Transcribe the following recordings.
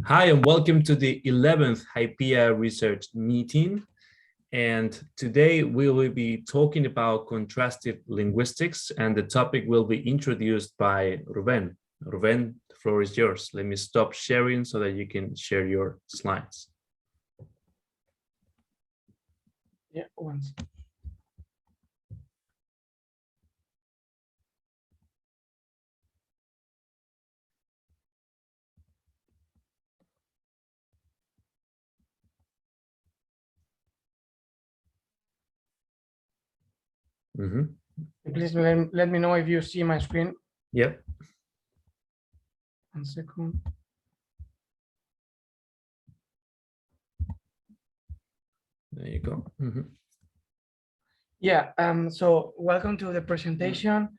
Hi, and welcome to the 11th HYPIA Research meeting. And today we will be talking about contrastive linguistics, and the topic will be introduced by Ruben. Ruben, the floor is yours. Let me stop sharing so that you can share your slides. Yeah, once. Please let me know if you see my screen. Yep. 1 second. There you go. Yeah, so welcome to the presentation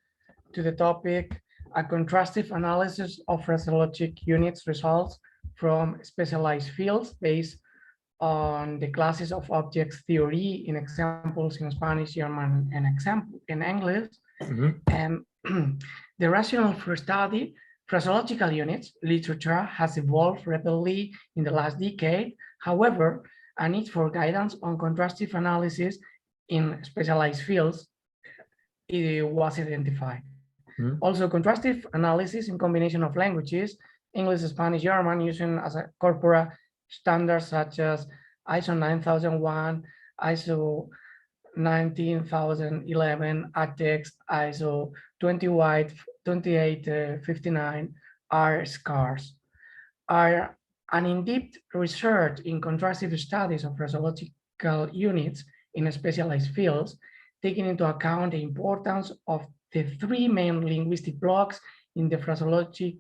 to the topic, a contrastive analysis of phraseologic units results from specialized fields based on the classes of objects theory in examples in Spanish, German, and example in English. And the rationale for study phraseological units literature has evolved rapidly in the last decade. However, a need for guidance on contrastive analysis in specialized fields was identified. Also, contrastive analysis in combination of languages, English, Spanish, German, using as a corporate standards such as ISO 9001, ISO 19011, ATEX, ISO 2859 are scarce. Are an in-depth research in contrastive studies of phraseological units in specialized fields, taking into account the importance of the three main linguistic blocks in the phraseology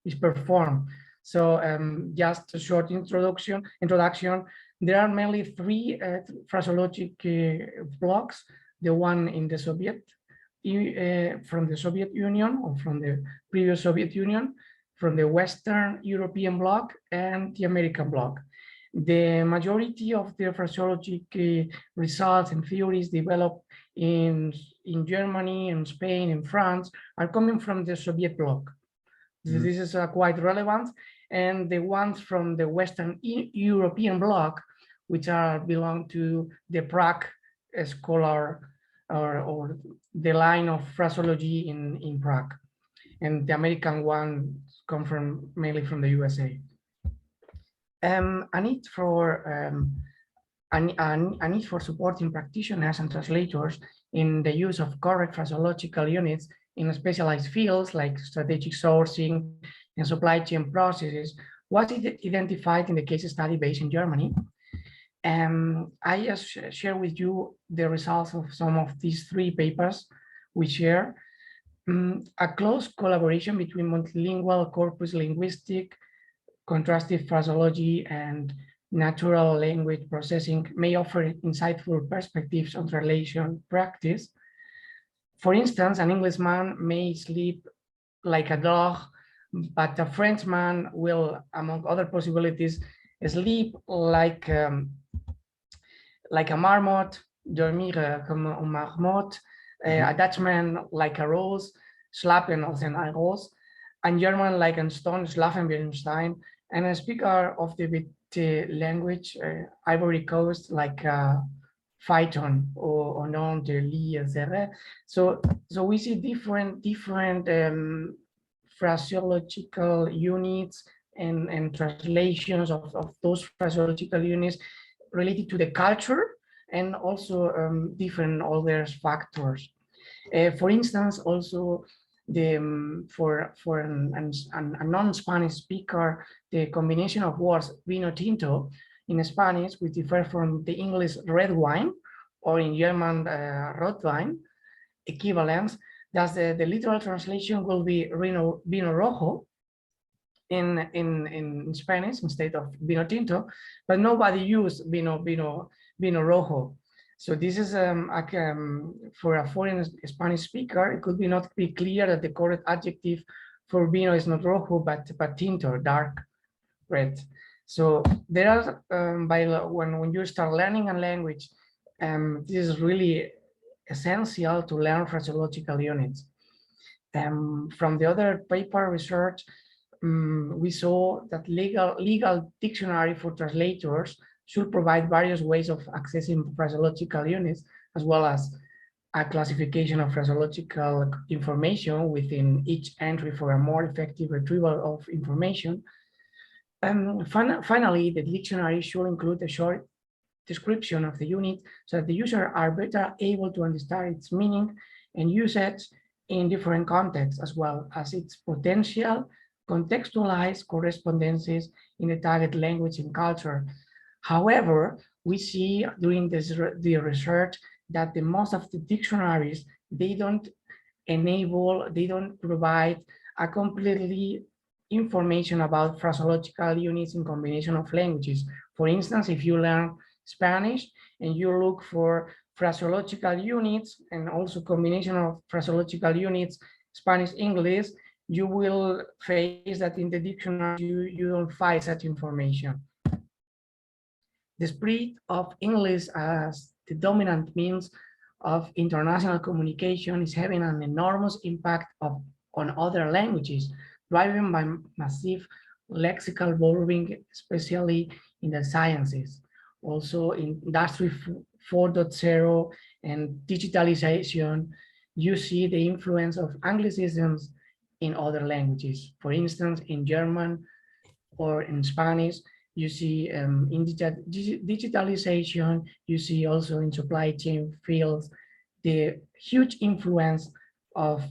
is performed. So just a short introduction. There are mainly three phraseologic blocks. The one in the from the Soviet Union, or from the previous Soviet Union, from the Western European bloc, and the American bloc. The majority of the phraseologic results and theories developed in Germany, and Spain, and France are coming from the Soviet bloc. This is quite relevant. And the ones from the Western European bloc, which belong to the Prague scholar or the line of phraseology in Prague. And the American one come mainly from the USA. A need for supporting practitioners and translators in the use of correct phraseological units in specialized fields like strategic sourcing and supply chain processes was identified in the case study based in Germany. I just share with you the results of some of these three papers we share. A close collaboration between multilingual corpus linguistic, contrastive phraseology, and natural language processing may offer insightful perspectives on translation practice. For instance, an Englishman may sleep like a dog, but a Frenchman will, among other possibilities, sleep like a marmot, dormir comme un marmot, a Dutchman like a rose, slapen als een roos, and German like a stone, schlafen wie ein Stein, and a speaker of the language, Ivory Coast, like a phaeton or known to lit serré. So we see different phraseological units and translations of those phraseological units related to the culture and also different other factors. For instance, also for a non-Spanish speaker, the combination of words vino tinto in Spanish, which differ from the English red wine, or in German Rotwein equivalents, thus the literal translation will be vino rojo in Spanish instead of vino tinto, but nobody used vino rojo. So this is for a foreign Spanish speaker, it could not be clear that the correct adjective for vino is not rojo, but tinto, dark red. So there are, when you start learning a language, this is really essential to learn phraseological units. From the other paper research, we saw that legal dictionary for translators should provide various ways of accessing phraseological units, as well as a classification of phraseological information within each entry for a more effective retrieval of information. And finally, the dictionary should include a short description of the unit so that the user are better able to understand its meaning and use it in different contexts, as well as its potential contextualized correspondences in the target language and culture. However, we see during the research that the most of the dictionaries, they don't provide a completely information about phraseological units in combination of languages. For instance, if you learn Spanish and you look for phraseological units and also combination of phraseological units, Spanish, English, you will face that in the dictionary, you don't find such information. The spread of English as the dominant means of international communication is having an enormous impact on other languages, driven by massive lexical borrowing, especially in the sciences. Also in Industry 4.0 and digitalization, you see the influence of Anglicisms in other languages. For instance, in German or in Spanish, you see in digitalization, you see also in supply chain fields, the huge influence of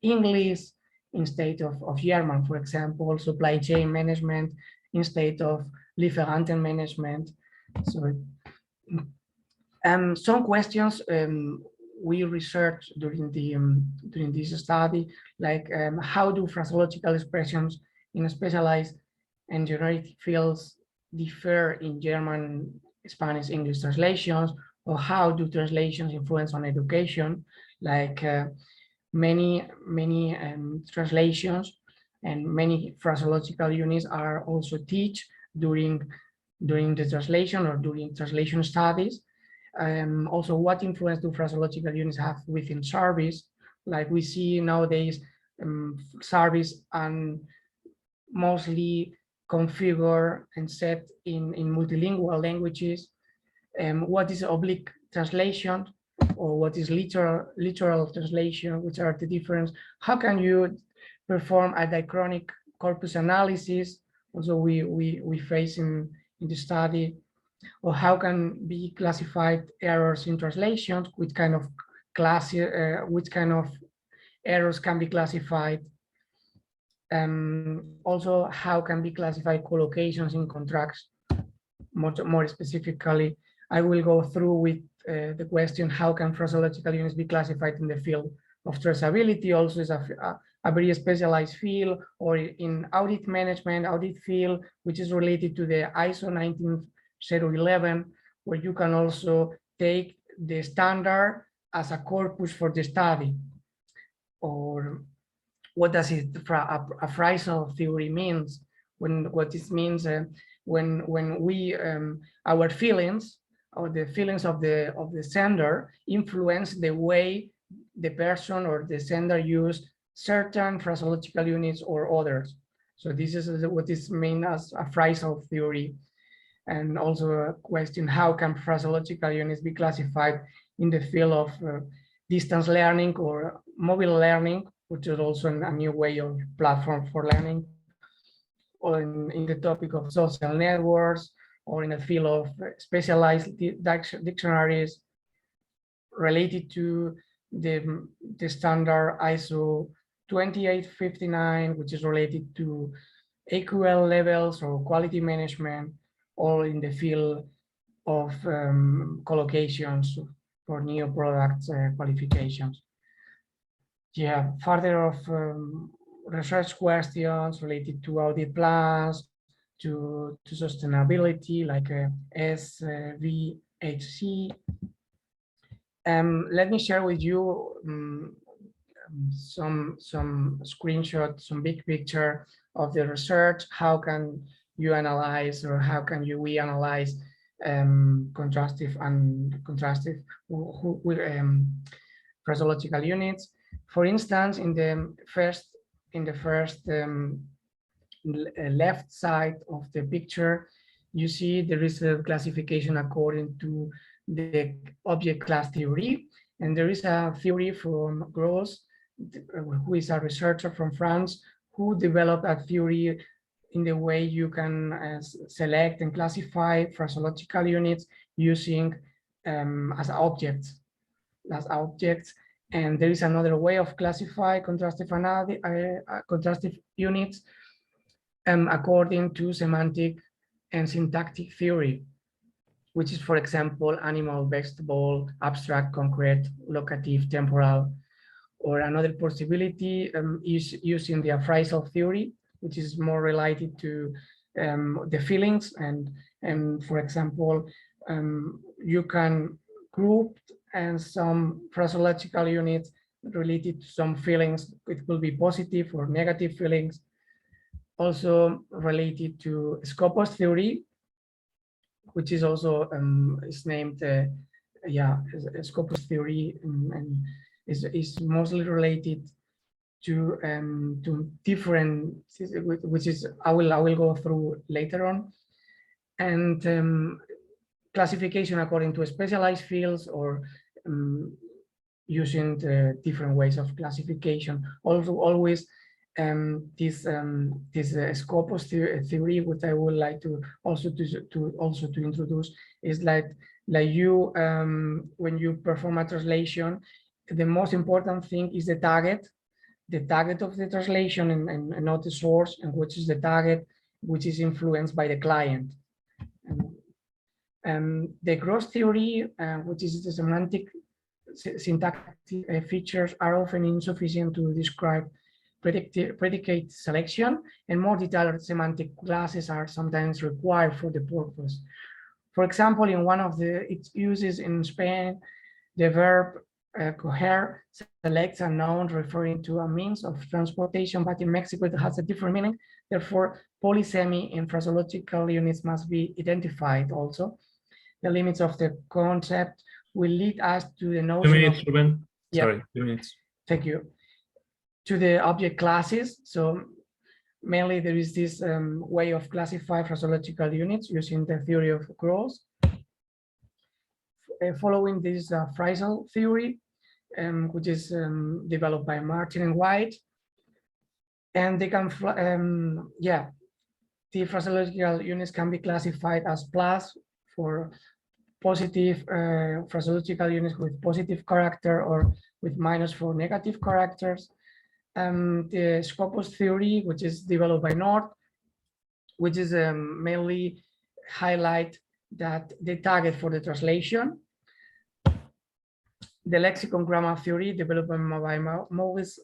English instead of German, for example, supply chain management instead of Lieferanten management. So some questions we researched during this study, like how do phraseological expressions in specialized and generic fields differ in German, Spanish, English translations, or how do translations influence on education, like many translations and many phraseological units are also taught during the translation or during translation studies. Also, what influence do phraseological units have within service? Like we see nowadays, service and mostly configured and set in multilingual languages. What is oblique translation or what is literal translation, which are the difference? How can you perform a diachronic corpus analysis? Also, we face in the study, or how can be classified errors in translations, which kind of errors can be classified. Also, how can be classified collocations in contracts? More specifically, I will go through with the question, how can phraseological units be classified in the field of traceability? Also is a very specialized field, or in audit management, audit field, which is related to the ISO 19011, where you can also take the standard as a corpus for the study. Or what does a phrasal theory means? What this means when we our feelings or the feelings of the sender influence the way the person or the sender use certain phraseological units or others. So this is what is meant as a phrasal theory. And also a question, how can phraseological units be classified in the field of distance learning or mobile learning, which is also a new way of platform for learning, or in the topic of social networks, or in the field of specialized dictionaries related to the standard ISO 2859, which is related to AQL levels or quality management, or in the field of collocations for new products qualifications. Yeah, further of research questions related to audit plans, to sustainability, like SVHC. Let me share with you some screenshots, some big picture of the research. How can you analyze, or how can we analyze contrastive phraseological units? For instance, in the first left side of the picture, you see there is a classification according to the object class theory. And there is a theory from Gros, who is a researcher from France, who developed a theory in the way you can select and classify phraseological units using as objects. And there is another way of classify contrastive units according to semantic and syntactic theory, which is, for example, animal, vegetable, abstract, concrete, locative, temporal. Or another possibility is using the phrasal theory, which is more related to the feelings. And for example, you can group and some phraseological units related to some feelings. It will be positive or negative feelings. Also related to Scopus Theory, which is also is named Scopus Theory, and is mostly related to different, which is I will go through later on, and classification according to specialized fields, or using the different ways of classification. Also, always this Scopus theory, which I would like to also introduce, is like you when you perform a translation, the most important thing is the target of the translation, and not the source, and which is the target, which is influenced by the client. The Gros theory, which is the semantic syntactic features, are often insufficient to describe predicate selection, and more detailed semantic classes are sometimes required for the purpose. For example, in one of its uses in Spain, the verb cohere selects a noun referring to a means of transportation, but in Mexico it has a different meaning. Therefore, polysemy in phraseological units must be identified also. The limits of the concept will lead us to the notion 2 minutes, Ruben. Yeah. Sorry, 2 minutes. Thank you. To the object classes. So mainly there is this way of classifying phraseological units using the theory of Gros. Following this Phrasal theory, which is developed by Martin and White, and they can, the phraseological units can be classified as plus for positive phraseological units with positive character, or with minus for negative characters. The Scopus theory, which is developed by North, which is mainly highlight that the target for the translation. The lexicon grammar theory, developed by Maurice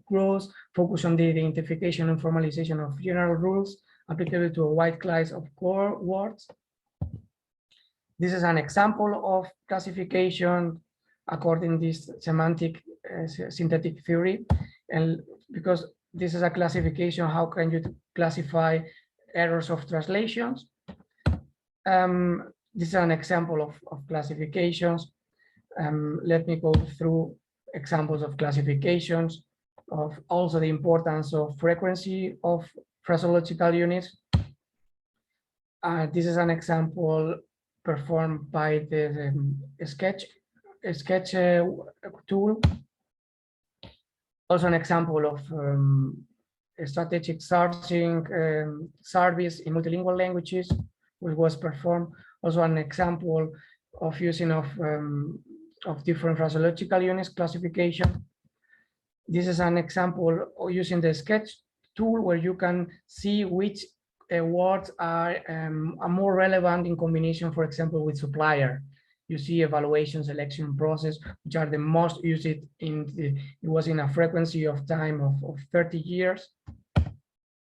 Gros, focus on the identification and formalization of general rules applicable to a wide class of core words. This is an example of classification according to this semantic synthetic theory. And because this is a classification, how can you classify errors of translations? This is an example of classifications. Let me go through examples of classifications, of also the importance of frequency of phraseological units. This is an example performed by the sketch tool. Also an example of strategic searching service in multilingual languages, which was performed. Also an example of using of different phraseological units classification. This is an example of using the sketch tool, where you can see which words are more relevant in combination, for example, with supplier. You see evaluation selection process, which are the most used it was in a frequency of time of 30 years.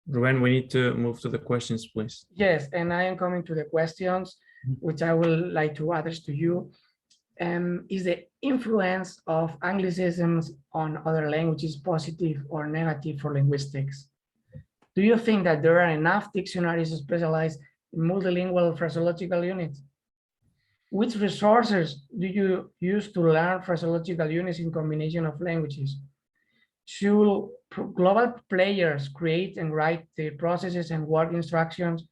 Ruben, we need to move to the questions, please. Yes, and I am coming to the questions, which I will like to address to you. Is the influence of Anglicisms on other languages positive or negative for linguistics? Do you think that there are enough dictionaries specialized in multilingual phraseological units? Which resources do you use to learn phraseological units in combination of languages? Should global players create and write the processes and work instructions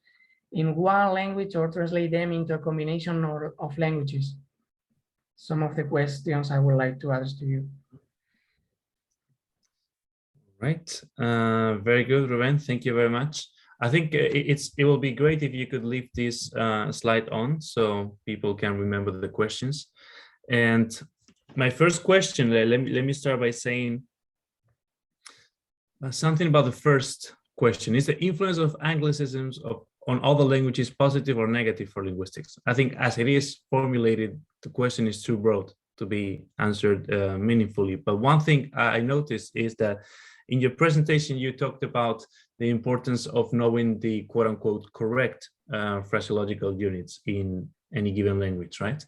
in one language or translate them into a combination of languages? Some of the questions I would like to ask to you. Right. Very good, Ruben. Thank you very much. I think it will be great if you could leave this slide on so people can remember the questions. And my first question, let me start by saying something about the first question. Is the influence of Anglicisms on other languages positive or negative for linguistics? I think as it is formulated, the question is too broad to be answered meaningfully. But one thing I noticed is that in your presentation, you talked about the importance of knowing the quote unquote correct phraseological units in any given language, right?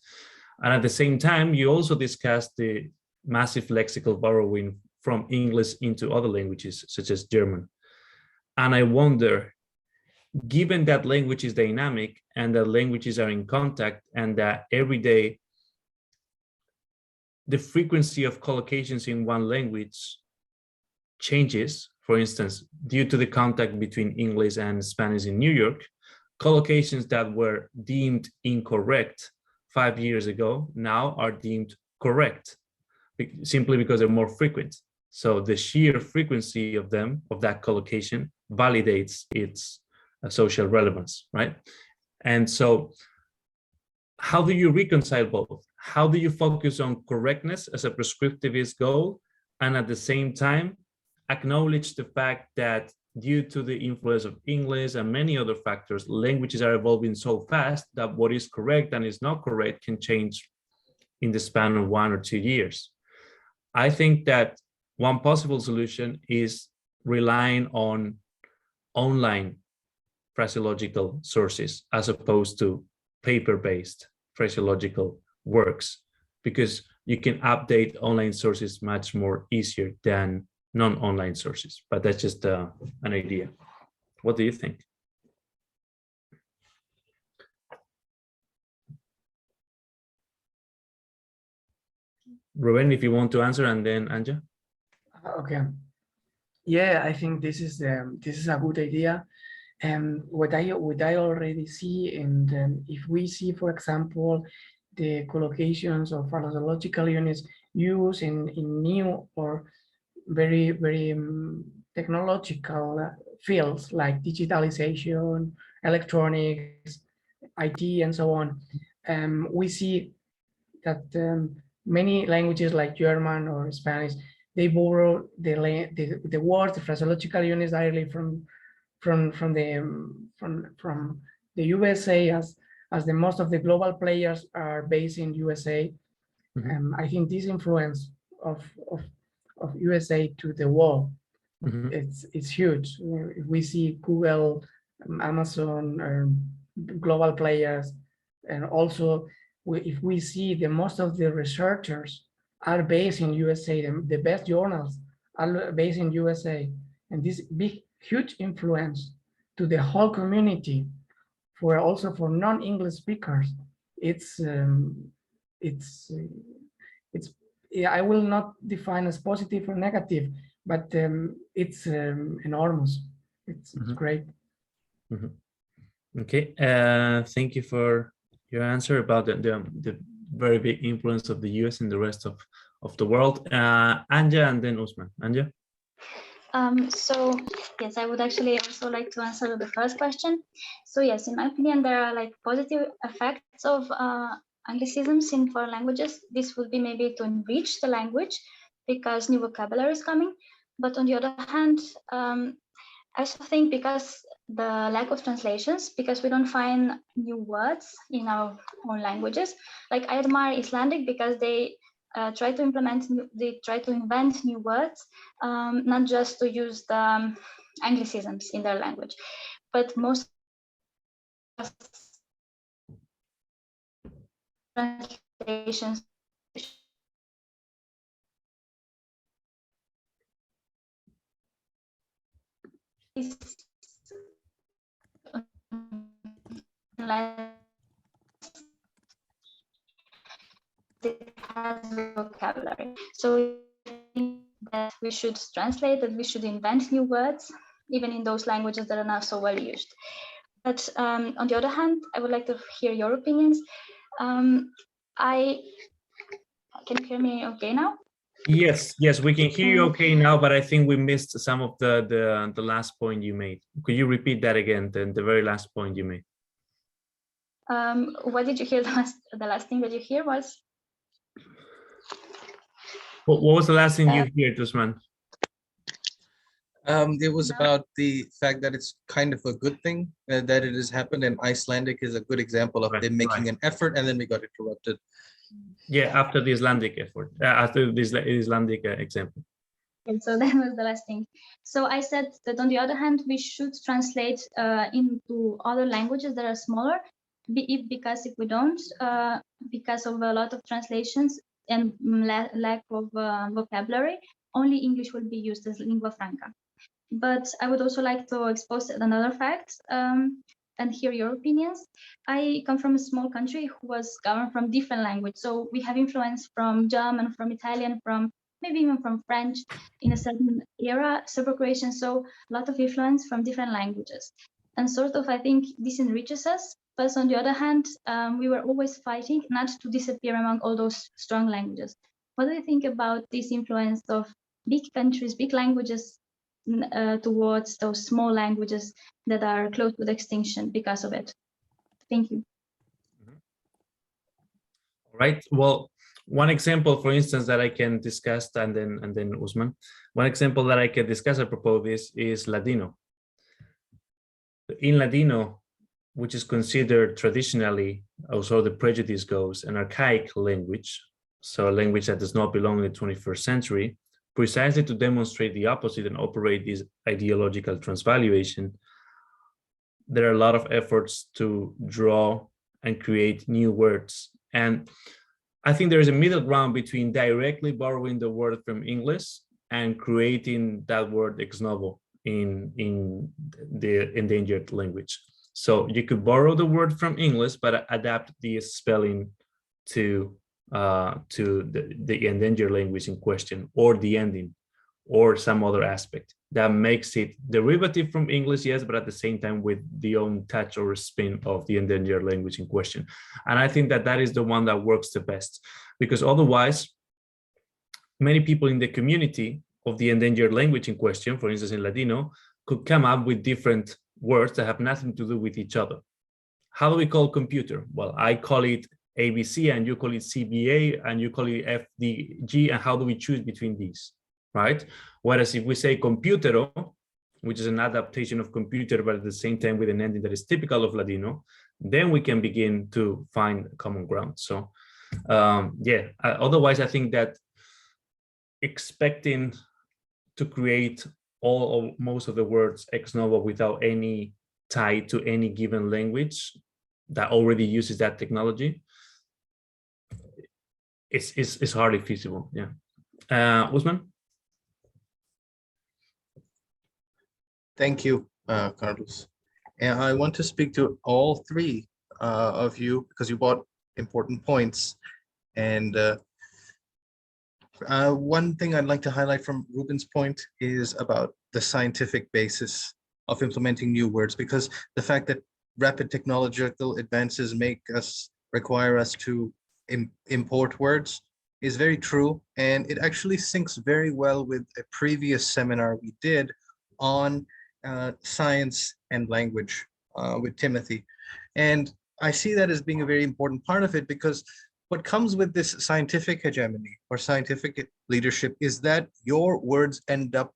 And at the same time, you also discussed the massive lexical borrowing from English into other languages, such as German. And I wonder, given that language is dynamic and that languages are in contact and that every day the frequency of collocations in one language changes, for instance, due to the contact between English and Spanish in New York, collocations that were deemed incorrect 5 years ago now are deemed correct, simply because they're more frequent. So the sheer frequency of them, of that collocation, validates its social relevance, right? And so how do you reconcile both? How do you focus on correctness as a prescriptivist goal and at the same time acknowledge the fact that due to the influence of English and many other factors, languages are evolving so fast that what is correct and is not correct can change in the span of 1 or 2 years? I think that one possible solution is relying on online phraseological sources as opposed to paper-based phraseological works, because you can update online sources much more easier than non-online sources. But that's just an idea. What do you think? Ruben, if you want to answer, and then Anja. Okay. Yeah, I think this is a good idea. And what I already see, and if we see, for example, the collocations of phraseological units used in new or very technological fields like digitalization, electronics, IT, and so on, we see that many languages like German or Spanish, they borrow the words, the phraseological units directly from the USA, as the most of the global players are based in USA. Mm-hmm. I think this influence of USA to the world, Mm-hmm. it's huge. If we see Google, Amazon, global players, and also if we see the most of the researchers are based in USA, the best journals are based in USA, and this big huge influence to the whole community, for also for non-English speakers. It's yeah, I will not define as positive or negative, but it's enormous. It's great. Mm-hmm. Okay, thank you for your answer about the very big influence of the US and the rest of the world. Anja, and then Usman. Anja? So yes, I would actually also like to answer the first question. So yes, in my opinion, there are like positive effects of Anglicisms in foreign languages. This would be maybe to enrich the language because new vocabulary is coming. But on the other hand, I also think because the lack of translations, because we don't find new words in our own languages. Like I admire Icelandic because they try to invent new words, not just to use the Anglicisms in their language, but most translations it has vocabulary. So I think that we should translate, that we should invent new words, even in those languages that are not so well used. But on the other hand, I would like to hear your opinions. Can you hear me okay now? Yes, we can hear you okay now, but I think we missed some of the last point you made. Could you repeat that again, the very last point you made? What did you hear? The last thing that you hear was? What was the last thing you heard, Usman? It was about the fact that it's kind of a good thing that it has happened, and Icelandic is a good example of them making an effort, and then we got interrupted. Yeah, after the Icelandic effort, after this Icelandic example. And so that was the last thing. So I said that on the other hand, we should translate into other languages that are smaller, because if we don't, because of a lot of translations and lack of vocabulary, only English will be used as lingua franca. But I would also like to expose another fact and hear your opinions. I come from a small country who was governed from different language. So we have influence from German, from Italian, from maybe even from French in a certain era, Serbo-Croatian. So a lot of influence from different languages. And sort of, I think this enriches us. But on the other hand, we were always fighting not to disappear among all those strong languages. What do you think about this influence of big countries, big languages towards those small languages that are close to extinction because of it? Thank you. All right. Well, one example, for instance, that I can discuss, and then Usman, one example that I can discuss apropos this is Ladino. In Ladino, which is considered traditionally, also the prejudice goes, an archaic language, so a language that does not belong in the 21st century, precisely to demonstrate the opposite and operate this ideological transvaluation, there are a lot of efforts to draw and create new words. And I think there is a middle ground between directly borrowing the word from English and creating that word ex novo in the endangered language. So you could borrow the word from English, but adapt the spelling to the endangered language in question, or the ending, or some other aspect that makes it derivative from English, yes, but at the same time with the own touch or spin of the endangered language in question. And I think that that is the one that works the best, because otherwise, many people in the community of the endangered language in question, for instance, in Ladino, could come up with different words that have nothing to do with each other. How do we call computer? Well, I call it ABC and you call it CBA and you call it FDG, and how do we choose between these, right? Whereas if we say computero, which is an adaptation of computer, but at the same time with an ending that is typical of Ladino, then we can begin to find common ground. So otherwise I think that expecting to create all or most of the words ex novo without any tie to any given language that already uses that technology, it's hardly feasible. Yeah. Usman? Thank you, Carlos. And I want to speak to all three of you because you brought important points. And one thing I'd like to highlight from Ruben's point is about the scientific basis of implementing new words, because the fact that rapid technological advances require us to import words is very true. And it actually syncs very well with a previous seminar we did on science and language with Timothy. And I see that as being a very important part of it, because what comes with this scientific hegemony or scientific leadership is that your words end up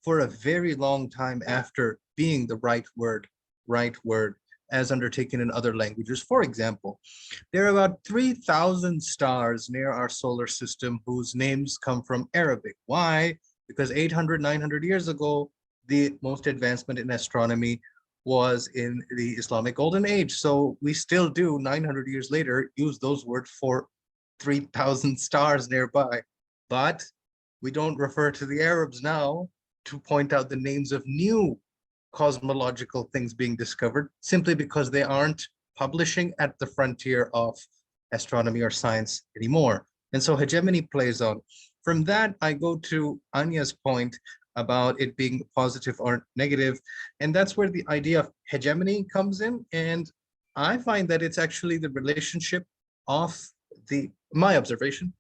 for a very long time after being the right word as undertaken in other languages. For example, there are about 3,000 stars near our solar system whose names come from Arabic. Why? Because 800, 900 years ago, the most advancement in astronomy was in the Islamic Golden Age. So we still do, 900 years later, use those words for 3,000 stars nearby. But we don't refer to the Arabs now to point out the names of new cosmological things being discovered, simply because they aren't publishing at the frontier of astronomy or science anymore. And so hegemony plays on. From that, I go to Anya's point about it being positive or negative. And that's where the idea of hegemony comes in. And I find that it's actually the relationship of my observation,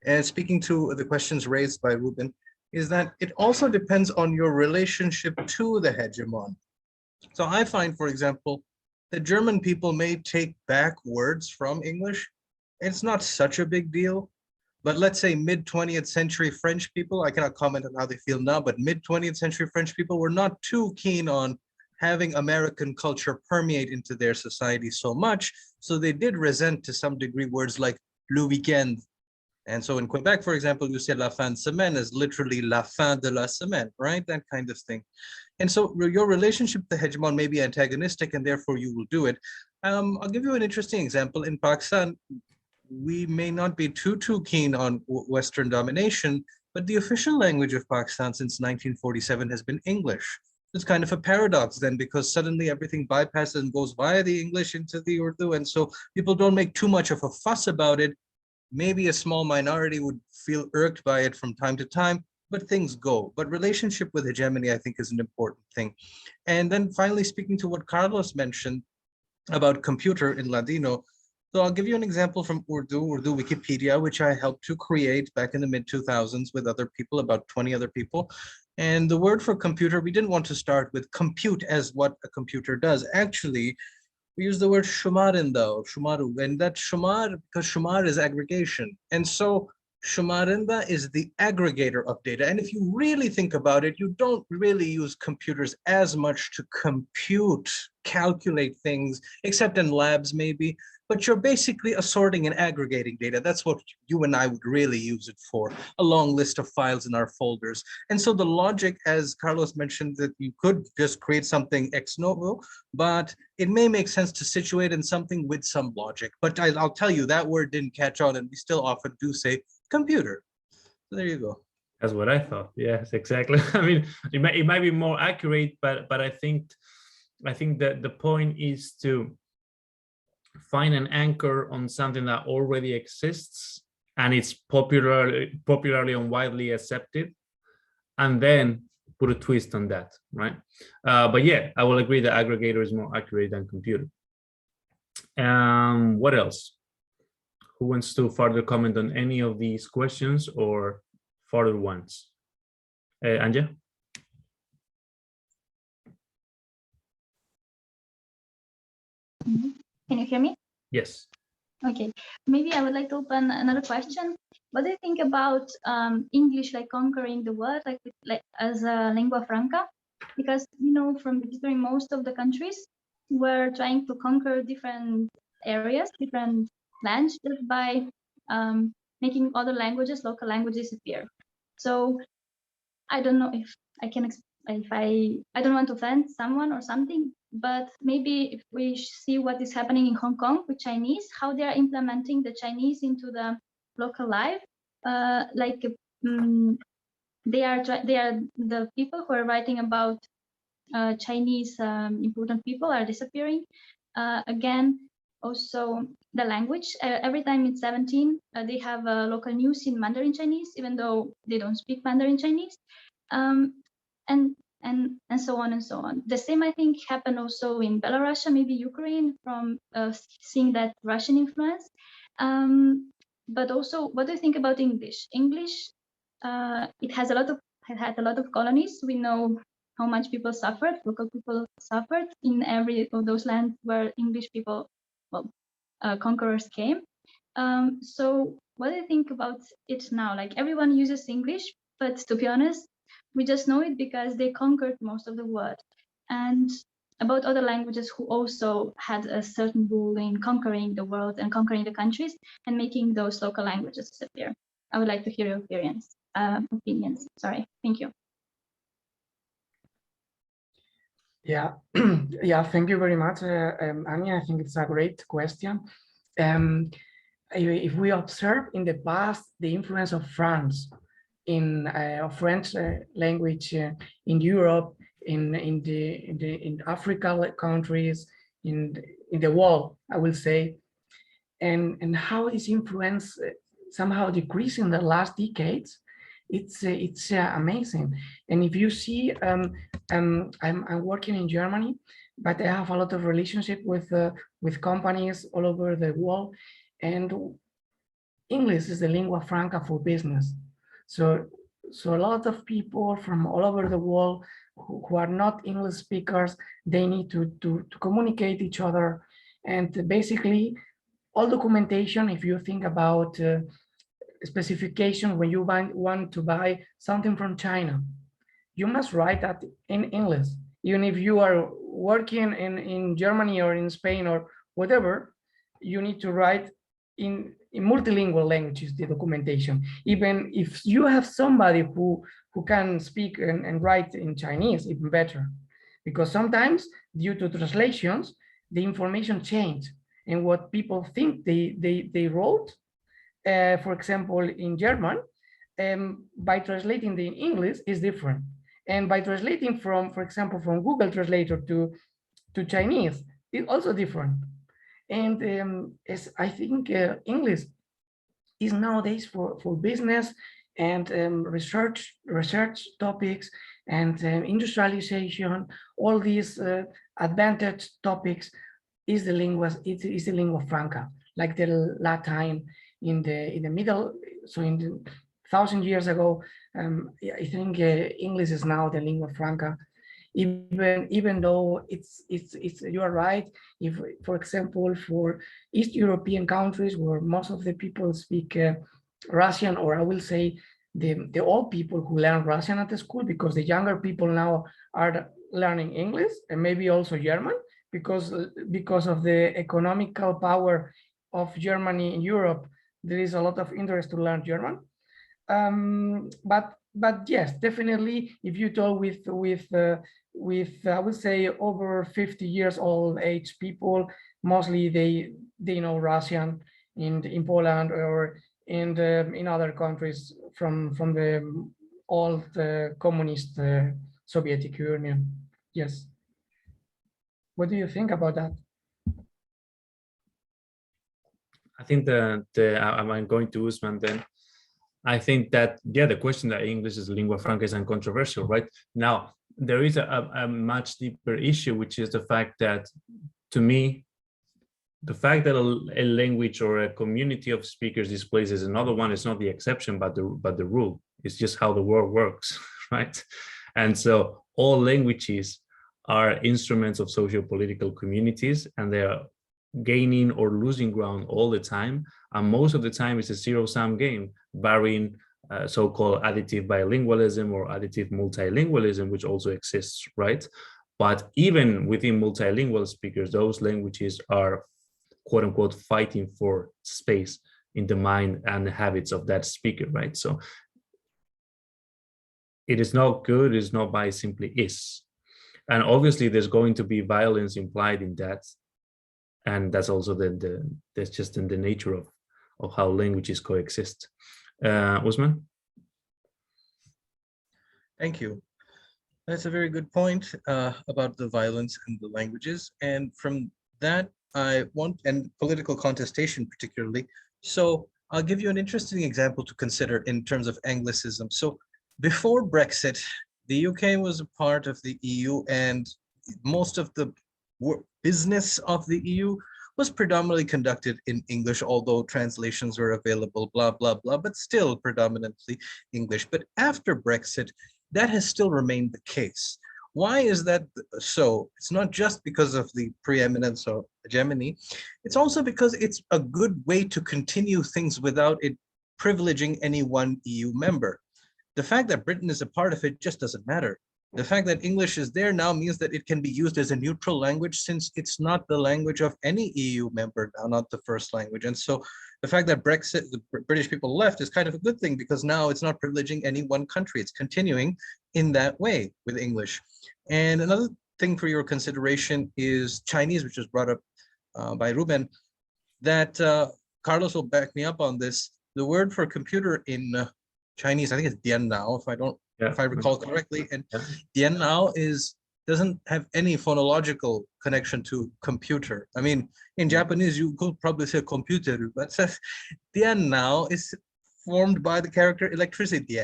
and speaking to the questions raised by Ruben, is that it also depends on your relationship to the hegemon. So I find, for example, that German people may take back words from English. It's not such a big deal. But let's say mid-20th century French people, I cannot comment on how they feel now, but mid-20th century French people were not too keen on having American culture permeate into their society so much. So they did resent to some degree words like le weekend. And so in Quebec, for example, you say la fin de semaine is literally la fin de la semaine, right? That kind of thing. And so your relationship to the hegemon may be antagonistic, and therefore you will do it. I'll give you an interesting example. In Pakistan, we may not be too keen on Western domination, but the official language of Pakistan since 1947 has been English. It's kind of a paradox then, because suddenly everything bypasses and goes via the English into the Urdu, and so people don't make too much of a fuss about it. Maybe a small minority would feel irked by it from time to time, but things go. But relationship with hegemony, I think, is an important thing. And then finally, speaking to what Carlos mentioned about computer in Ladino, so I'll give you an example from Urdu Wikipedia, which I helped to create back in the mid-2000s with other people, about 20 other people. And the word for computer, we didn't want to start with compute as what a computer does. Actually, we use the word shumarinda or shumaru, and that shumar, because shumar is aggregation. And so shumarinda is the aggregator of data. And if you really think about it, you don't really use computers as much to compute, calculate things, except in labs maybe, but you're basically assorting and aggregating data. That's what you and I would really use it for, a long list of files in our folders. And so the logic, as Carlos mentioned, that you could just create something ex novo, but it may make sense to situate in something with some logic. But I'll tell you, that word didn't catch on, and we still often do say computer. So there you go. That's what I thought. Yes, exactly. I mean, it might be more accurate, but I think that the point is to find an anchor on something that already exists and it's popularly and widely accepted, and then put a twist on that, right? But yeah, I will agree that aggregator is more accurate than computer. What else? Who wants to further comment on any of these questions or further ones? Anja? Can you hear me? Yes. Okay, maybe I would like to open another question. What do you think about English, like conquering the world, like as a lingua franca? Because, you know, from during most of the countries, we're trying to conquer different areas, different lands, just by making other languages, local languages appear. So I don't know if I can, I don't want to offend someone or something, but maybe if we see what is happening in Hong Kong with Chinese, how they are implementing the Chinese into the local life, they are the people who are writing about Chinese important people are disappearing. Again, also the language. Every time it's 17, they have local news in Mandarin Chinese, even though they don't speak Mandarin Chinese. And so on and so on. The same, I think, happened also in Belarus, maybe Ukraine, from seeing that Russian influence. But also, what do you think about English? English, it had a lot of colonies. We know how much people suffered, local people suffered in every of those lands where English people, well, conquerors came. So what do you think about it now? Like, everyone uses English, but to be honest, we just know it because they conquered most of the world. And about other languages who also had a certain role in conquering the world and conquering the countries and making those local languages disappear. I would like to hear your opinions. Sorry, thank you. Yeah, yeah, thank you very much, Anya. I think it's a great question. If we observe in the past the influence of France in French language in Europe, in African countries, in the world, I will say, and how this influence somehow decreased in the last decades. It's amazing. And if you see, I'm working in Germany, but I have a lot of relationship with companies all over the world, and English is the lingua franca for business. So a lot of people from all over the world who are not English speakers, they need to communicate each other. And basically all documentation, if you think about specification, when you want to buy something from China, you must write that in English. Even if you are working in Germany or in Spain or whatever, you need to write in multilingual languages, the documentation. Even if you have somebody who can speak and write in Chinese, even better. Because sometimes, due to translations, the information change. And what people think they wrote, for example, in German, by translating the English is different. And by translating from, for example, from Google Translator to Chinese, it's also different. And as I think English is nowadays for business and research topics and industrialization, all these advantage topics is the lingua franca, like the Latin in the middle. So in the 1,000 years ago, I think English is now the lingua franca. Even though it's you are right. If, for example, for East European countries where most of the people speak Russian, or I will say the old people who learn Russian at the school, because the younger people now are learning English and maybe also German, because of the economical power of Germany in Europe, there is a lot of interest to learn German. But yes, definitely, if you talk with I would say over 50 years old age people, mostly they know Russian in Poland or in other countries from the old communist Soviet Union. Yes. What do you think about that? I think I'm going to Usman then. I think that, yeah, the question that English is lingua franca is uncontroversial, right? Now, there is a much deeper issue, which is the fact that, to me, the fact that a language or a community of speakers displaces another one is not the exception, but the rule. It's just how the world works, right? And so all languages are instruments of socio-political communities, and they are gaining or losing ground all the time. And most of the time it's a zero-sum game, barring so-called additive bilingualism or additive multilingualism, which also exists, right? But even within multilingual speakers, those languages are, quote unquote, fighting for space in the mind and the habits of that speaker, right? So it is not good, it's not by, simply is. And obviously there's going to be violence implied in that. And that's also that's just in the nature of how languages coexist. Usman? Thank you. That's a very good point about the violence in the languages. And from that, and political contestation particularly. So I'll give you an interesting example to consider in terms of Anglicism. So before Brexit, the UK was a part of the EU, and most of the business of the EU was predominantly conducted in English, although translations were available, blah, blah, blah, but still predominantly English. But after Brexit, that has still remained the case. Why is that so? It's not just because of the preeminence or hegemony, it's also because it's a good way to continue things without it privileging any one EU member. The fact that Britain is a part of it just doesn't matter. The fact that English is there now means that it can be used as a neutral language, since it's not the language of any EU member now, not the first language. And so the fact that the British people left is kind of a good thing, because now it's not privileging any one country. It's continuing in that way with English. And another thing for your consideration is Chinese, which was brought up by Ruben, that Carlos will back me up on this. The word for computer in Chinese, I think it's dian now, if I recall correctly, and dian now doesn't have any phonological connection to computer. I mean, in Japanese, you could probably say computer, but dian now is formed by the character electricity.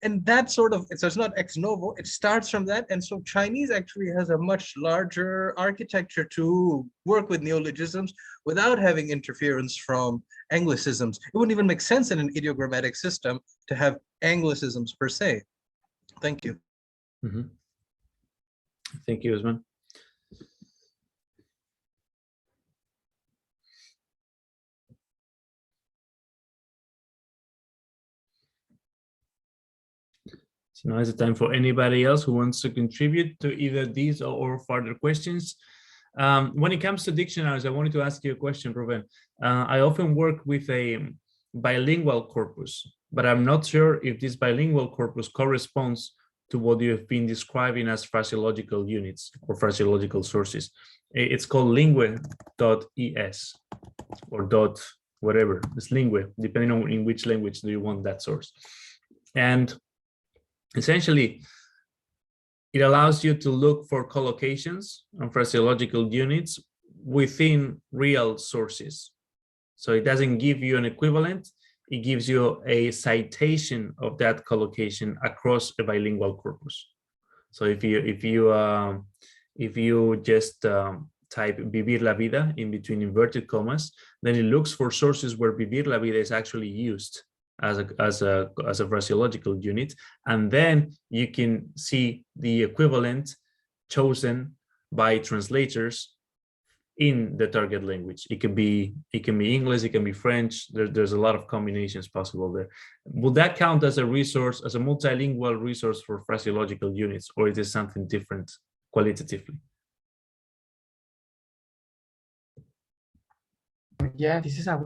And that sort of, so it's not ex novo, it starts from that. And so Chinese actually has a much larger architecture to work with neologisms without having interference from Anglicisms. It wouldn't even make sense in an ideogrammatic system to have Anglicisms per se. Thank you. Mm-hmm. Thank you, Usman. So now is the time for anybody else who wants to contribute to either these or further questions. When it comes to dictionaries, I wanted to ask you a question, Ruben. I often work with a bilingual corpus, but I'm not sure if this bilingual corpus corresponds to what you have been describing as phraseological units or phraseological sources. It's called lingue.es or dot whatever. It's lingue, depending on in which language do you want that source. And essentially, it allows you to look for collocations and phraseological units within real sources. So it doesn't give you an equivalent, it gives you a citation of that collocation across a bilingual corpus. So if you just type vivir la vida in between inverted commas, then it looks for sources where vivir la vida is actually used as a phraseological unit, and then you can see the equivalent chosen by translators in the target language. It can be English, it can be French. There's a lot of combinations possible there. Would that count as a resource, as a multilingual resource for phraseological units, or is it something different qualitatively? Yeah, this is a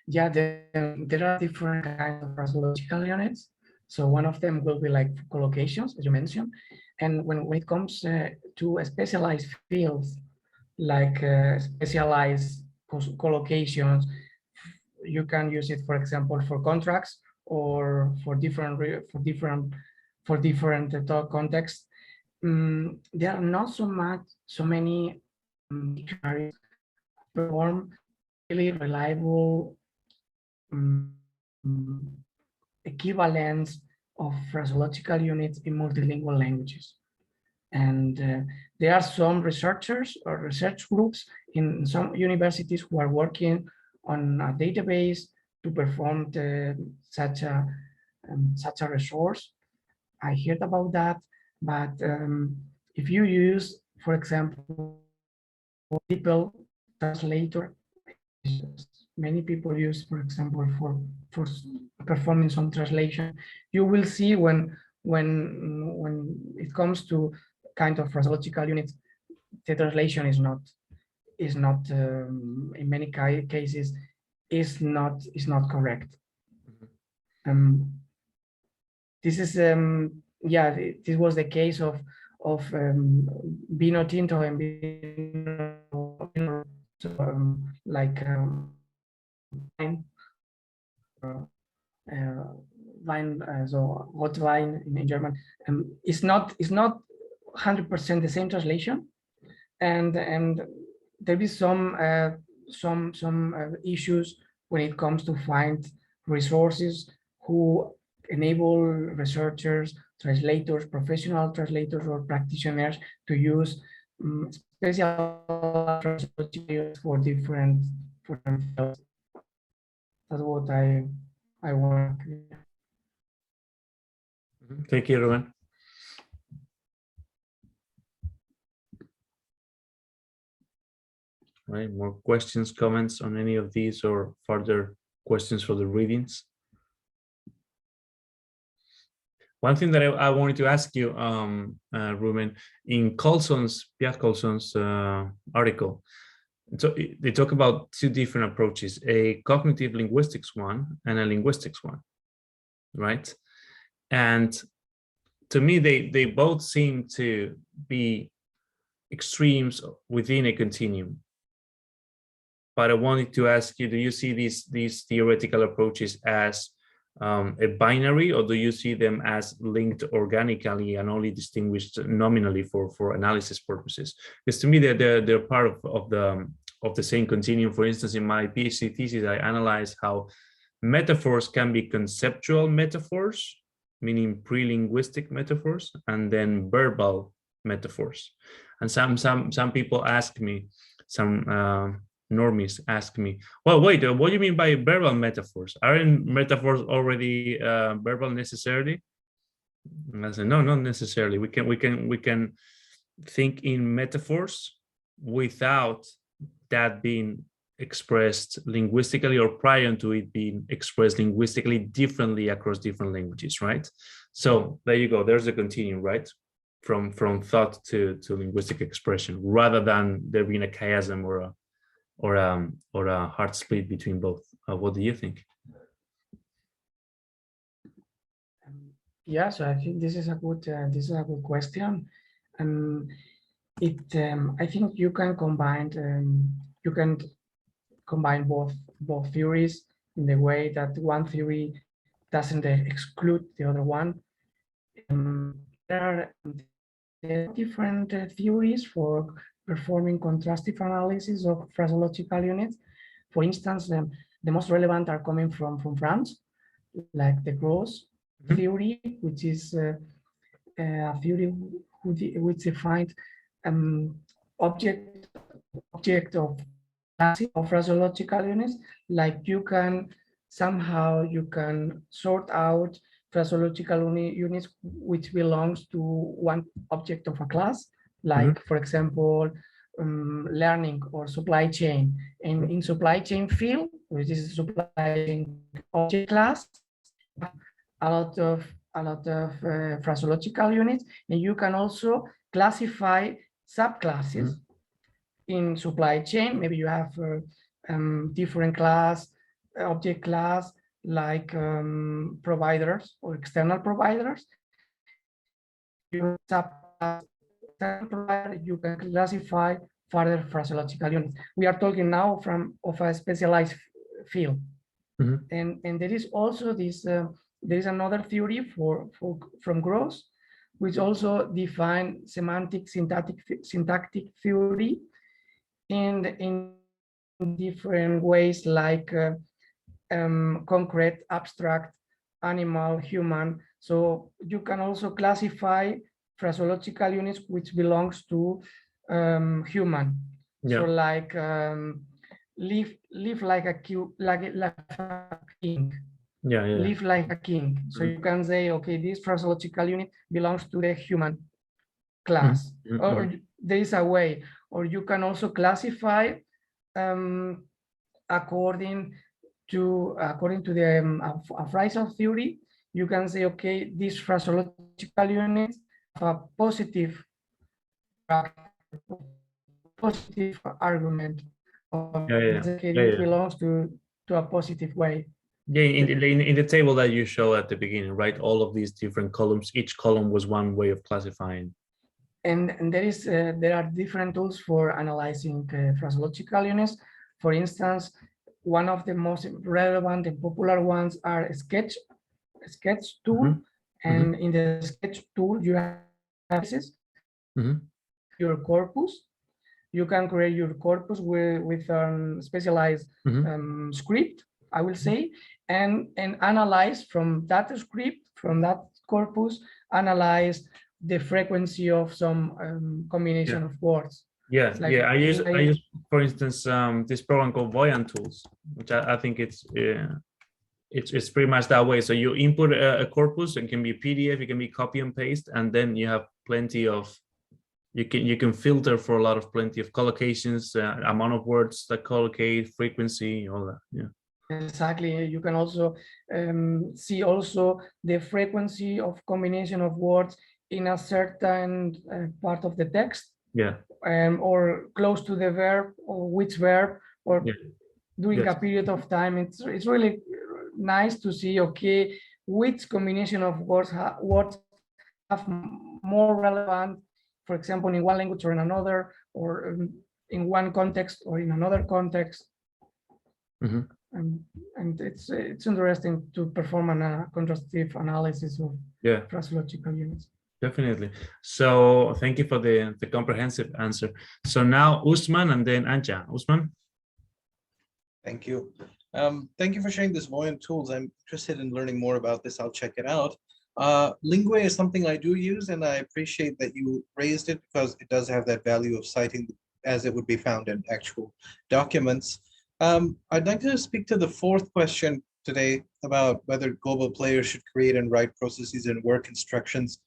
yeah, there are different kinds of phraseological units. So one of them will be like collocations, as you mentioned. And when it comes to specialized fields, like specialized collocations, you can use it, for example, for contracts or for different contexts. There are not so many dictionaries perform really reliable equivalence of phraseological units in multilingual languages. And there are some researchers or research groups in some universities who are working on a database to perform such a resource. I heard about that, but if you use, for example, multiple translator, many people use, for example, for performing some translation, you will see when it comes to kind of phraseological units, the translation is not in many cases is not correct. This is yeah, this was the case of Vino Tinto and Vino, like wine, so Rotwein in German. It's not 100% the same translation, and there is some issues when it comes to find resources who enable researchers, translators, professional translators, or practitioners to use special translations for different fields. That's what I want. Thank you, Ruben. Right, more questions, comments on any of these, or further questions for the readings? One thing that I wanted to ask you, Ruben, in Pierre Colson's article, so they talk about two different approaches, a cognitive linguistics one and a linguistics one, right? And to me, they both seem to be extremes within a continuum. But I wanted to ask you, do you see these theoretical approaches as a binary, or do you see them as linked organically and only distinguished nominally for analysis purposes? Because to me, they're part of the same continuum. For instance, in my PhD thesis, I analyzed how Metaphors can be conceptual metaphors, meaning pre-linguistic metaphors, and then verbal metaphors. And some people ask me, some normies ask me, well, wait, what do you mean by verbal metaphors? Aren't metaphors already verbal necessarily? And I said, no, not necessarily. We can think in metaphors without that being expressed linguistically, or prior to it being expressed linguistically differently across different languages, right? So there you go. There's a continuum, right? From thought to linguistic expression, rather than there being a chiasm or a hard split between both. What do you think? Yeah, so I think this is a good question, and I think you can combine both theories in the way that one theory doesn't exclude the other one. There are different theories for performing contrastive analysis of phraseological units. For instance, the most relevant are coming from France, like the Gross theory, which is a theory which defined object of phraseological units. Like you can sort out phraseological units which belongs to one object of a class, like for example learning or supply chain. And in supply chain field, which is supply chain object class, a lot of phraseological units, and you can also classify subclasses in supply chain. Maybe you have different object class, like providers or external providers. You can classify further phraseological units. We are talking now of a specialized field. And there is also this. There is another theory from Gross, which also define syntactic theory in different ways, like concrete, abstract, animal, human. So you can also classify phraseological units which belongs to human. So like live like a king. Live like a king. So you can say, okay, this phraseological unit belongs to the human class. Or there is a way, or you can also classify according to the phrasal theory. You can say, okay, this phraseological unit have a positive argument. It belongs to a positive way. Yeah, in the table that you show at the beginning, right? All of these different columns, each column was one way of classifying. And there are different tools for analyzing phraseological units. For instance, one of the most relevant and popular ones are a sketch tool. And in the sketch tool, you have your corpus. You can create your corpus with specialized script, I will say, and analyze from that script, from that corpus, analyze the frequency of some combination of words. I use for instance this program called Voyant Tools, which I think it's pretty much that way. So you input a corpus, it can be PDF, it can be copy and paste, and then you have plenty of, you can filter for plenty of collocations, amount of words that collocate, frequency, all that. Exactly. You can also see also the frequency of combination of words in a certain part of the text, or close to the verb, or which verb, or during a period of time. It's really nice to see, okay, which combination of words have more relevant, for example, in one language or in another, or in one context or in another context. And it's interesting to perform a contrastive analysis of phraseological units. Definitely. So thank you for the comprehensive answer. So now Usman and then Anja. Usman. Thank you. Thank you for sharing this Voyant tools. I'm interested in learning more about this. I'll check it out. Lingua is something I do use, and I appreciate that you raised it because it does have that value of citing as it would be found in actual documents. I'd like to speak to the fourth question today about whether global players should create and write processes and work instructions.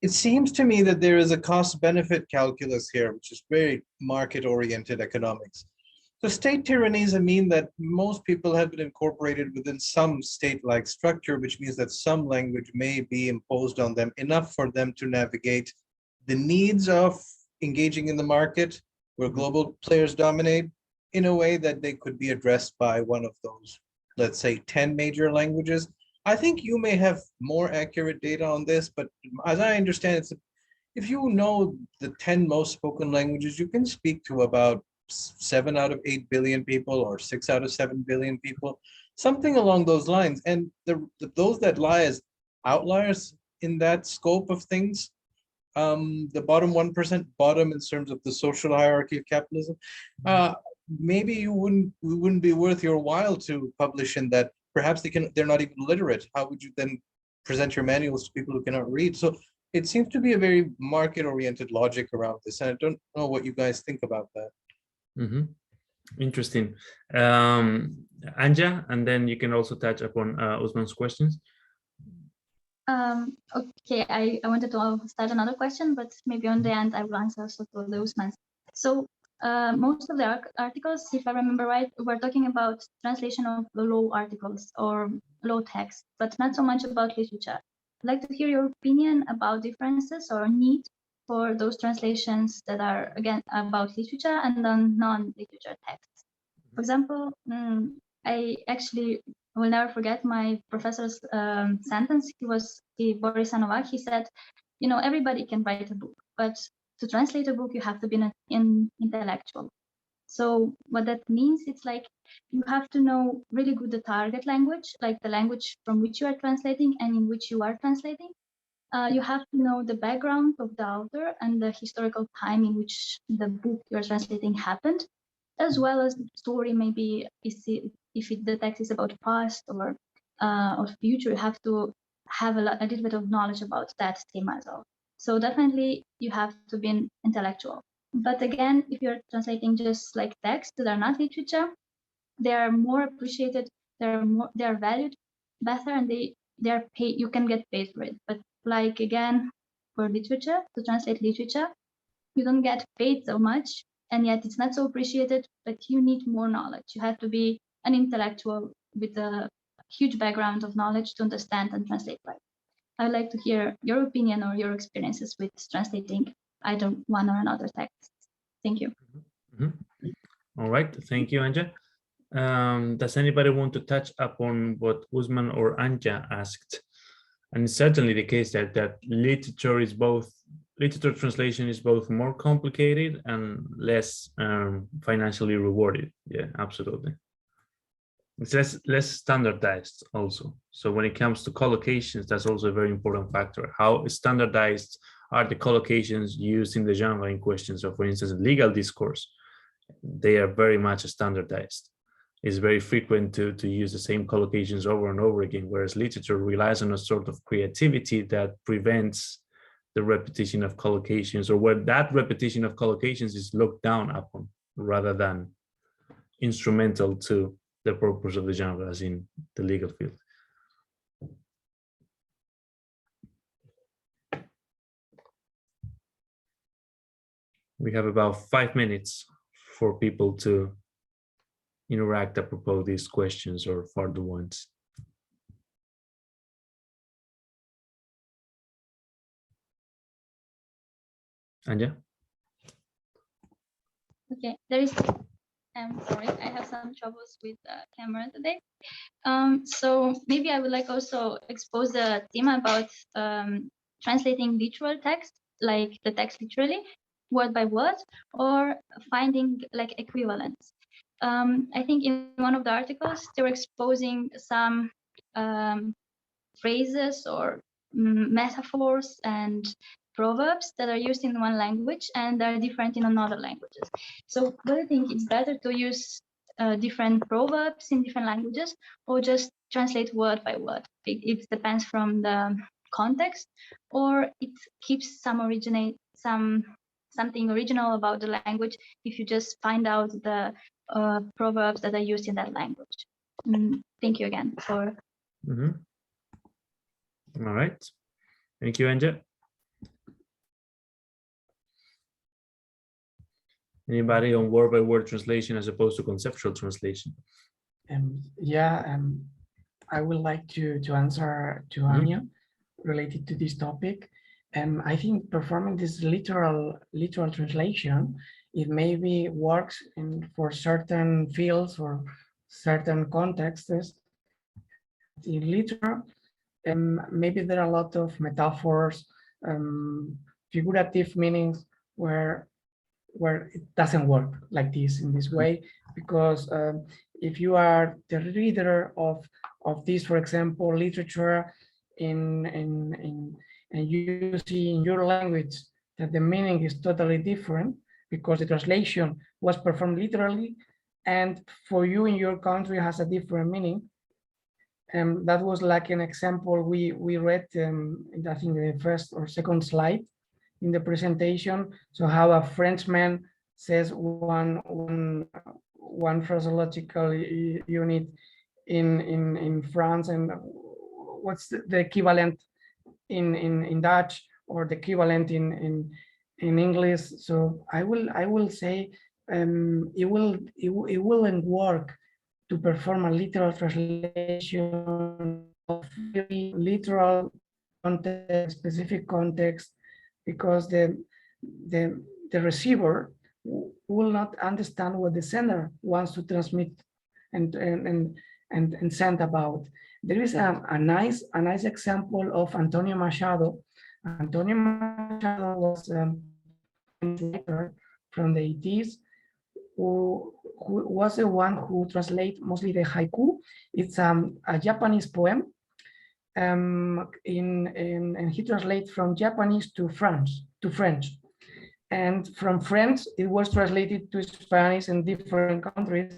It seems to me that there is a cost-benefit calculus here, which is very market-oriented economics. So state tyrannies mean that most people have been incorporated within some state-like structure, which means that some language may be imposed on them enough for them to navigate the needs of engaging in the market where global players dominate in a way that they could be addressed by one of those, let's say 10 major languages. I think you may have more accurate data on this, but as I understand it, if you know the 10 most spoken languages, you can speak to about 7 out of 8 billion people or 6 out of 7 billion people, something along those lines. And those that lie as outliers in that scope of things, the bottom 1%, bottom in terms of the social hierarchy of capitalism, maybe it wouldn't be worth your while to publish in that. Perhaps they're not even literate. How would you then present your manuals to people who cannot read? So it seems to be a very market-oriented logic around this. And I don't know what you guys think about that. Mm-hmm. Interesting. Anja, and then you can also touch upon Usman's questions. Okay, I wanted to start another question, but maybe on the end I will answer also to the Usman's. So most of the articles, if I remember right, we're talking about translation of the law articles or law text, but not so much about literature. I'd like to hear your opinion about differences or need for those translations that are, again, about literature and on non-literature texts. For example, I actually will never forget my professor's sentence. Boris Sanovac, he said, you know, everybody can write a book, but to translate a book, you have to be an intellectual. So what that means, it's like you have to know really good the target language, like the language from which you are translating and in which you are translating. You have to know the background of the author and the historical time in which the book you're translating happened, as well as the story. Maybe the text is about past or future, you have to have a little bit of knowledge about that theme as well. So definitely you have to be an intellectual. But again, if you're translating just like text that are not literature, they are more appreciated, they are valued better, and they are paid. You can get paid for it. But like again, for literature, to translate literature, you don't get paid so much, and yet it's not so appreciated. But you need more knowledge. You have to be an intellectual with a huge background of knowledge to understand and translate right. I'd like to hear your opinion or your experiences with translating either one or another text. Thank you. Mm-hmm. All right, thank you, Anja. Does anybody want to touch upon what Usman or Anja asked? And it's certainly the case that literature translation is both more complicated and less financially rewarded. Yeah, absolutely. It's less standardized also. So when it comes to collocations, that's also a very important factor. How standardized are the collocations used in the genre in question? So for instance, legal discourse, they are very much standardized. It's very frequent to use the same collocations over and over again, whereas literature relies on a sort of creativity that prevents the repetition of collocations, or where that repetition of collocations is looked down upon rather than instrumental to the purpose of the genre, as in the legal field. We have about 5 minutes for people to interact apropos these questions or further ones. Anja? Okay, I'm sorry, I have some troubles with the camera today. So maybe I would like also expose the theme about translating literal text, like the text literally, word by word, or finding like equivalents. I think in one of the articles, they were exposing some phrases or metaphors and proverbs that are used in one language and are different in another languages. So do you think it's better to use different proverbs in different languages, or just translate word by word. It depends from the context, or it keeps something original about the language if you just find out the proverbs that are used in that language. Thank you again for. All right. Thank you, Anja. Anybody on word-by-word translation as opposed to conceptual translation? I would like to answer to Anya related to this topic. I think performing this literal translation, it maybe works for certain fields or certain contexts. In literal, maybe there are a lot of metaphors, figurative meanings where it doesn't work like this in this way, because if you are the reader of this, for example, literature and you see in your language that the meaning is totally different because the translation was performed literally, and for you in your country has a different meaning. That was like an example we read, I think the first or second slide in the presentation. So how a Frenchman says one phraseological unit in France, and what's the equivalent in Dutch, or the equivalent in English. So I will say it wouldn't work to perform a literal translation of very literal context, specific context, because the receiver will not understand what the sender wants to transmit and send about. There is a nice example of Antonio Machado. Antonio Machado was a translator from the 80s, who was the one who translated mostly the haiku. It's a Japanese poem, and he translates from Japanese to French, and from French it was translated to Spanish in different countries.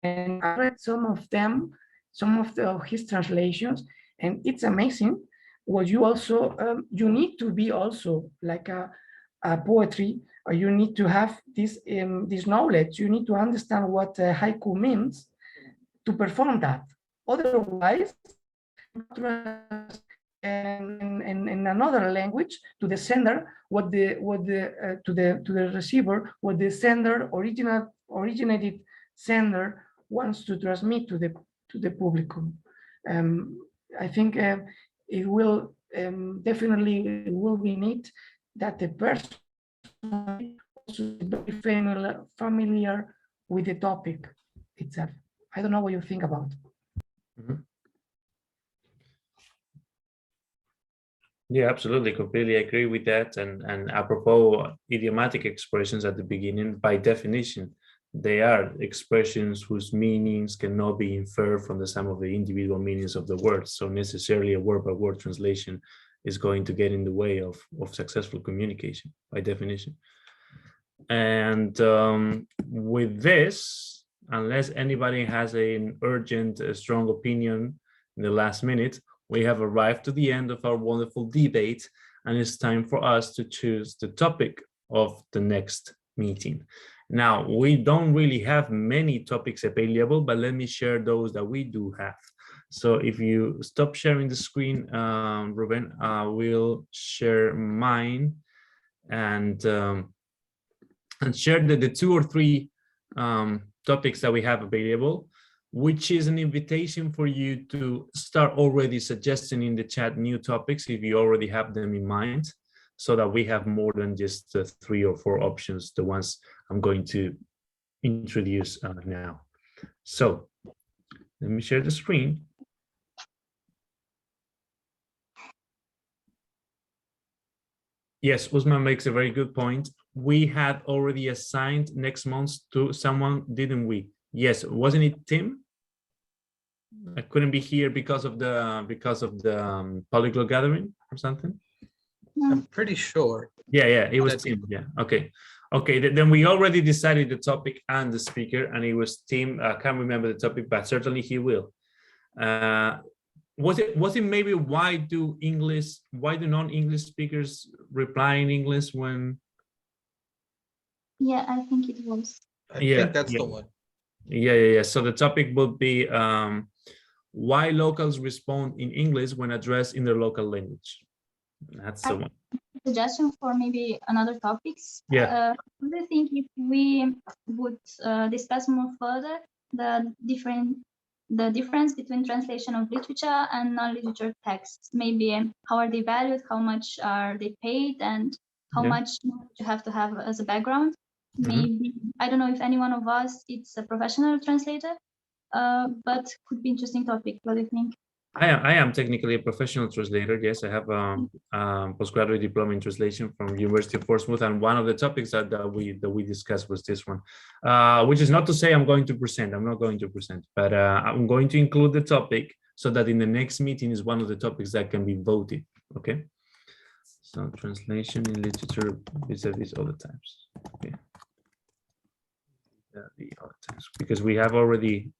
And I read some of his translations, and it's amazing. What you also you need to be also like a poetry, or you need to have this knowledge. You need to understand what haiku means to perform that. Otherwise, in another language to the sender to the receiver what the sender originated sender wants to transmit to the publicum. I think it will definitely will be neat that the person also be very familiar with the topic itself. I don't know what you think about. Yeah, absolutely, completely agree with that. And apropos idiomatic expressions at the beginning, by definition, they are expressions whose meanings cannot be inferred from the sum of the individual meanings of the words. So necessarily a word-by-word translation is going to get in the way of successful communication by definition. And with this, unless anybody has an urgent, strong opinion in the last minute, we have arrived to the end of our wonderful debate, and it's time for us to choose the topic of the next meeting. Now, we don't really have many topics available, but let me share those that we do have. So if you stop sharing the screen, Ruben, I will share mine and share the 2 or 3 topics that we have available, which is an invitation for you to start already suggesting in the chat new topics if you already have them in mind, so that we have more than just the 3 or 4 options, the ones I'm going to introduce now. So let me share the screen. Yes, Usman makes a very good point. We had already assigned next month to someone, didn't we? Yes, wasn't it Tim? I couldn't be here because of the polyglot gathering or something. I'm pretty sure. Yeah, it was Tim. Yeah, okay. Then we already decided the topic and the speaker, and it was Tim. I can't remember the topic, but certainly he will. Was it maybe why do non-English speakers reply in English when? Yeah, I think it was. I think that's the one. Yeah. So the topic would be why locals respond in English when addressed in their local language. That's the one. Suggestion for maybe another topics. Yeah. I think if we would discuss more further the difference between translation of literature and non-literature texts. Maybe how are they valued, how much are they paid, and how much you have to have as a background. Maybe, I don't know if any one of us is a professional translator, but could be interesting topic. What do you think? I am technically a professional translator. Yes, I have a postgraduate diploma in translation from University of Portsmouth, and one of the topics that we discussed was this one, which is not to say I'm going to present. I'm not going to present, but I'm going to include the topic so that in the next meeting is one of the topics that can be voted. Okay. So translation in literature vis-a-vis other types. Okay. The other types, because we have already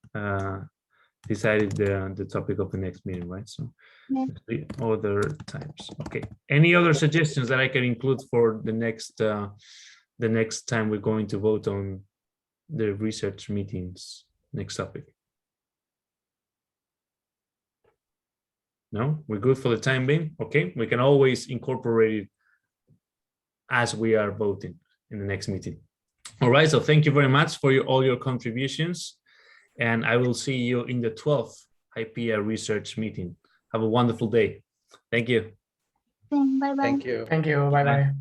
decided the topic of the next meeting, right? So the other types. Okay. Any other suggestions that I can include for the next time we're going to vote on the research meetings? Next topic. No, we're good for the time being. Okay, we can always incorporate it as we are voting in the next meeting. All right. So thank you very much for all your contributions. And I will see you in the 12th HYPIA Research meeting. Have a wonderful day. Thank you. Bye-bye. Thank you. Thank you. Bye-bye.